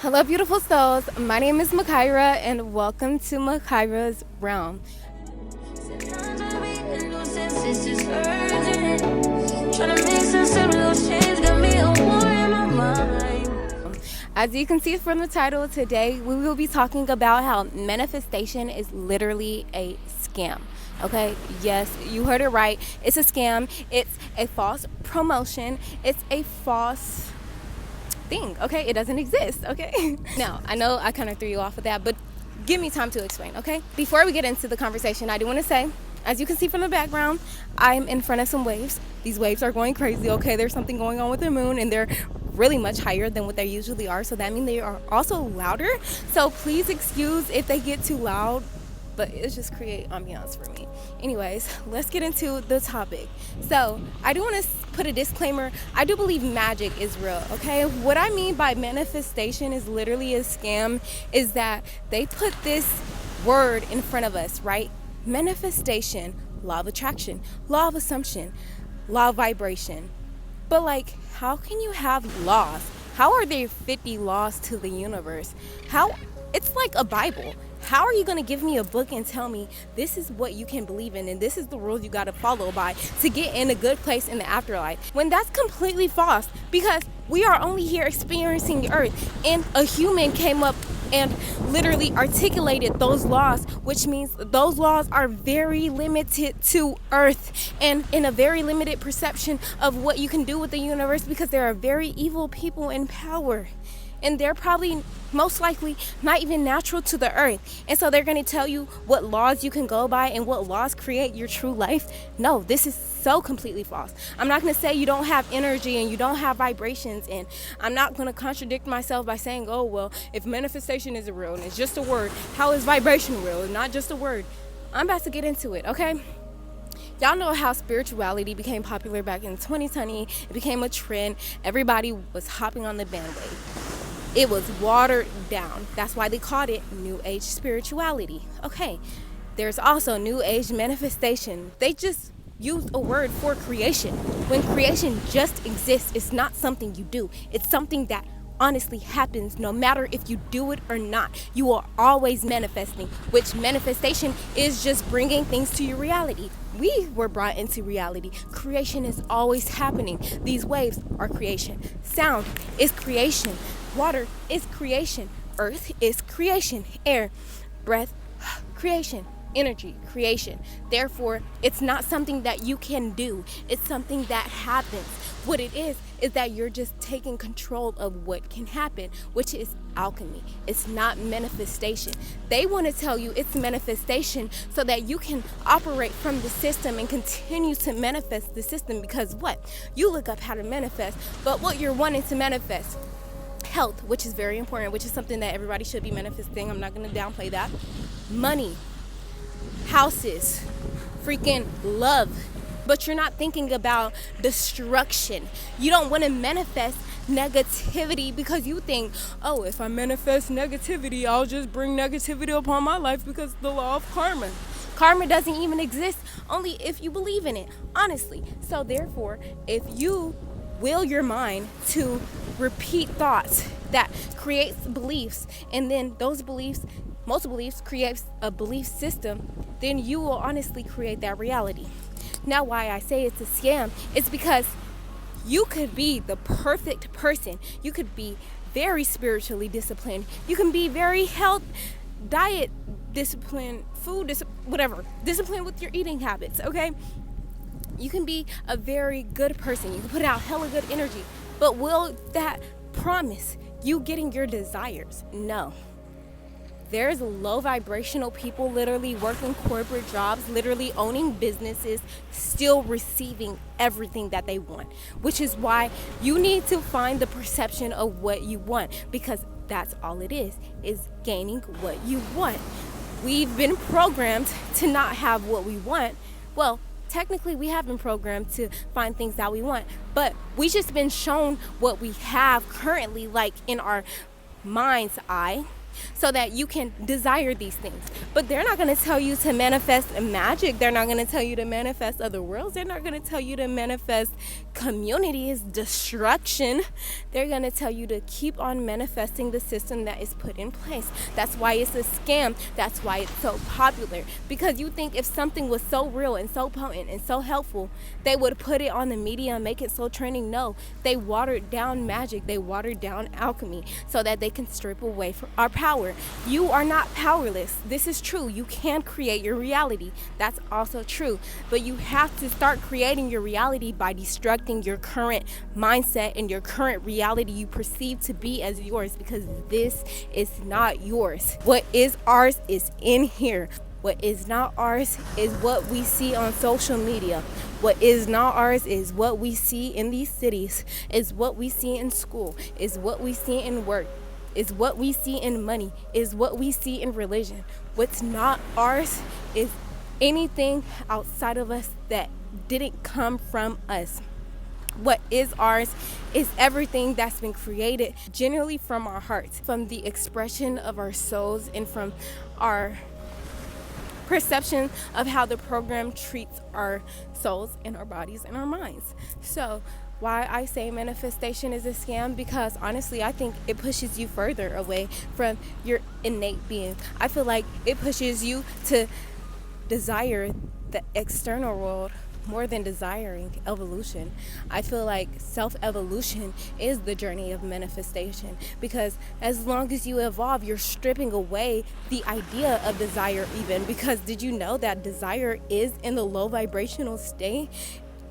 Hello, beautiful souls. My name is Mackaira, and welcome to Mackaira's Realm. As you can see from the title, today we will be talking about how manifestation is literally a scam. Okay, yes, you heard it right. It's a scam. It's a false promotion. It's a false thing. Okay, it doesn't exist. Okay. Now, I know I kind of threw you off with that, but give me time to explain. Okay, before we get into the conversation, I do want to say, as you can see from the background, I'm in front of some waves. These waves are going crazy. Okay, there's something going on with the moon, and they're really much higher than what they usually are, so that means they are also louder. So please excuse if they get too loud, but it just create ambiance for me. Anyways, let's get into the topic. So I do want to put a disclaimer. I do believe magic is real. Okay, what I mean by manifestation is literally a scam is that they put this word in front of us, right? Manifestation, law of attraction, law of assumption, law of vibration. But like, how can you have laws? How are there 50 laws to the universe? How? It's like a Bible. How are you going to give me a book and tell me this is what you can believe in and this is the rules you got to follow by to get in a good place in the afterlife, when that's completely false? Because we are only here experiencing the earth, and a human came up and literally articulated those laws, which means those laws are very limited to earth and in a very limited perception of what you can do with the universe, because there are very evil people in power. And they're probably most likely not even natural to the earth. And so they're going to tell you what laws you can go by and what laws create your true life. No, this is so completely false. I'm not going to say you don't have energy and you don't have vibrations. And I'm not going to contradict myself by saying, oh, well, if manifestation isn't real and it's just a word, how is vibration real and not just a word? I'm about to get into it, okay? Y'all know how spirituality became popular back in 2020. It became a trend. Everybody was hopping on the bandwagon. It was watered down. That's why they called it New Age spirituality. Okay, there's also New Age manifestation. They just used a word for creation. When creation just exists, it's not something you do. It's something that honestly happens no matter if you do it or not. You are always manifesting, which manifestation is just bringing things to your reality. We were brought into reality. Creation is always happening. These waves are creation. Sound is creation. Water is creation. Earth is creation. Air, breath, creation. Energy, creation. Therefore, it's not something that you can do. It's something that happens. What it is that you're just taking control of what can happen, which is alchemy. It's not manifestation. They want to tell you it's manifestation so that you can operate from the system and continue to manifest the system, because what? You look up how to manifest, but what you're wanting to manifest, health, which is very important, which is something that everybody should be manifesting. I'm not going to downplay that. Money, houses, freaking love. But you're not thinking about destruction. You don't want to manifest negativity because you think, oh, if I manifest negativity, I'll just bring negativity upon my life because the law of karma. Karma doesn't even exist, only if you believe in it, honestly. So therefore, if you will your mind to repeat thoughts that creates beliefs, and then those beliefs, most beliefs creates a belief system, then you will honestly create that reality. Now, why I say it's a scam, it's because you could be the perfect person. You could be very spiritually disciplined. You can be very diet disciplined, whatever, disciplined with your eating habits, okay? You can be a very good person. You can put out hella good energy. But will that promise you getting your desires? No. There's low vibrational people literally working corporate jobs, literally owning businesses, still receiving everything that they want, which is why you need to find the perception of what you want, because that's all it is gaining what you want. We've been programmed to not have what we want. Well, technically we have been programmed to find things that we want, but we just been shown what we have currently, like in our mind's eye. so that you can desire these things. But they're not going to tell you to manifest magic. They're not going to tell you to manifest other worlds. They're not going to tell you to manifest communities, destruction. They're going to tell you to keep on manifesting the system that is put in place. That's why it's a scam. That's why it's so popular. Because you think if something was so real and so potent and so helpful, they would put it on the media and make it so trending. No, they watered down magic. They watered down alchemy so that they can strip away from our power. You are not powerless. This is true. You can create your reality. That's also true. But you have to start creating your reality by destructing your current mindset and your current reality you perceive to be as yours, because this is not yours. What is ours is in here. What is not ours is what we see on social media. What is not ours is what we see in these cities, is what we see in school, is what we see in work, is what we see in money, is what we see in religion. What's not ours is anything outside of us that didn't come from us. What is ours is everything that's been created generally from our hearts, from the expression of our souls, and from our perception of how the program treats our souls and our bodies and our minds. So why I say manifestation is a scam, because honestly I think it pushes you further away from your innate being. I feel like it pushes you to desire the external world more than desiring evolution. I feel like self-evolution is the journey of manifestation, because as long as you evolve, you're stripping away the idea of desire even, because did you know that desire is in the low vibrational state?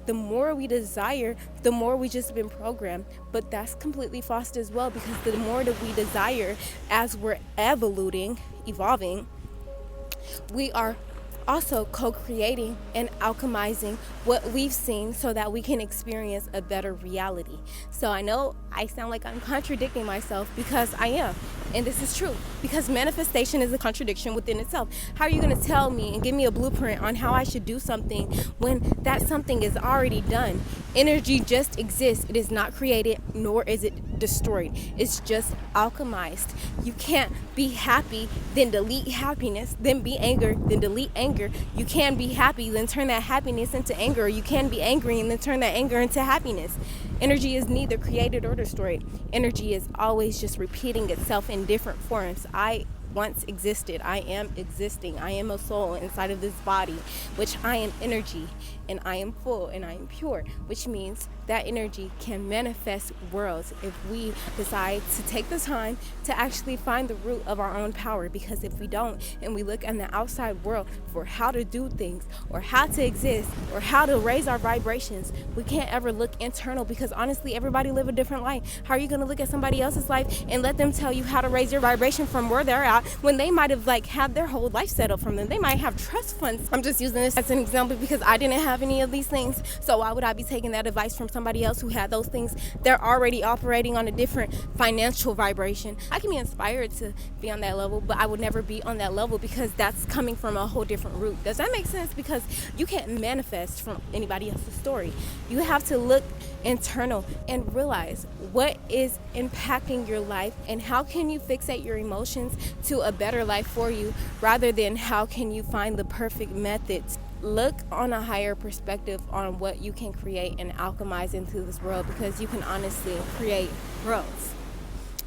The more we desire, the more we just been programmed. But that's completely false as well, because the more that we desire as we're evolving, we are also co-creating and alchemizing what we've seen so that we can experience a better reality. So I know I sound like I'm contradicting myself, because I am. And this is true, because manifestation is a contradiction within itself. How are you going to tell me and give me a blueprint on how I should do something when that something is already done? Energy just exists. It is not created, nor is it destroyed. It's just alchemized. You can't be happy, then delete happiness, then be anger, then delete anger. You can be happy, then turn that happiness into anger. Or you can be angry and then turn that anger into happiness. Energy is neither created or destroyed. Energy is always just repeating itself in different forms. I once existed. I am existing. I am a soul inside of this body, which I am energy, and I am full and I am pure, which means that energy can manifest worlds if we decide to take the time to actually find the root of our own power. Because if we don't, and we look in the outside world for how to do things or how to exist or how to raise our vibrations, we can't ever look internal, because honestly everybody live a different life. How are you going to look at somebody else's life and let them tell you how to raise your vibration from where they're at, when they might have had their whole life set up from them? They might have trust funds. I'm just using this as an example because I didn't have any of these things. So why would I be taking that advice from somebody else who had those things? They're already operating on a different financial vibration. I can be inspired to be on that level, but I would never be on that level because that's coming from a whole different root. Does that make sense? Because you can't manifest from anybody else's story. You have to look internal and realize what is impacting your life and how can you fixate your emotions to a better life for you, rather than how can you find the perfect methods. Look on a higher perspective on what you can create and alchemize into this world, because you can honestly create worlds.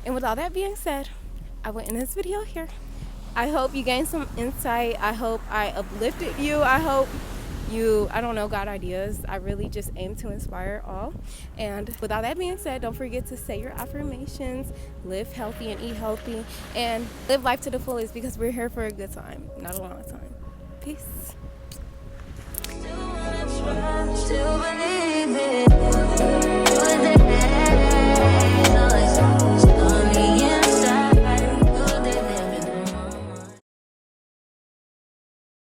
And with all that being said, I will end this video here. I hope you gained some insight. I hope I uplifted you. I hope you, got ideas. I really just aim to inspire all. And with all that being said, don't forget to say your affirmations, live healthy and eat healthy, and live life to the fullest, because we're here for a good time, not a long time. Peace. Still believe it.